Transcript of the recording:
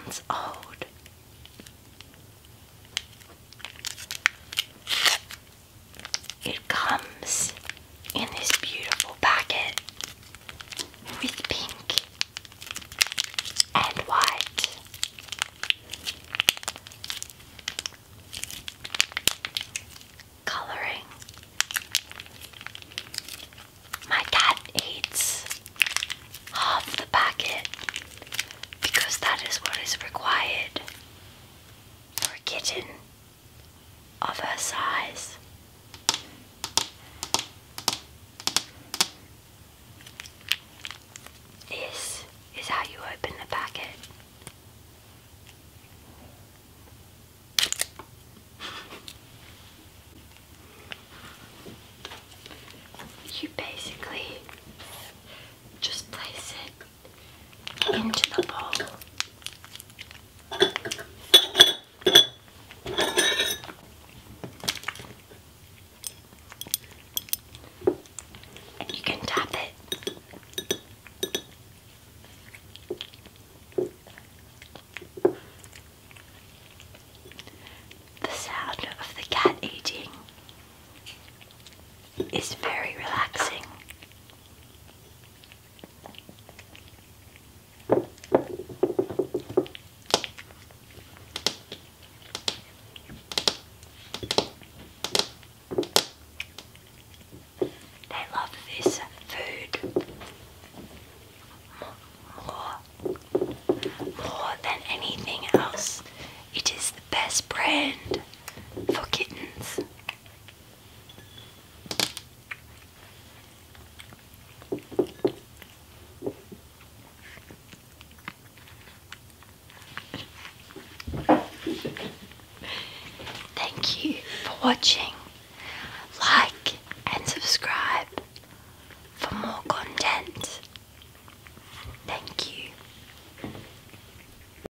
months old. It comes in this beautiful packet with pink and white. Colouring. My cat eats half the packet because that is what is required for a kitten of her size. This is how you open the packet. You basically just place it into the bowl. And you can tap it. The sound of the cat eating is very relaxing. They love this food more than anything else. It is the best brand for kittens. Thank you for watching.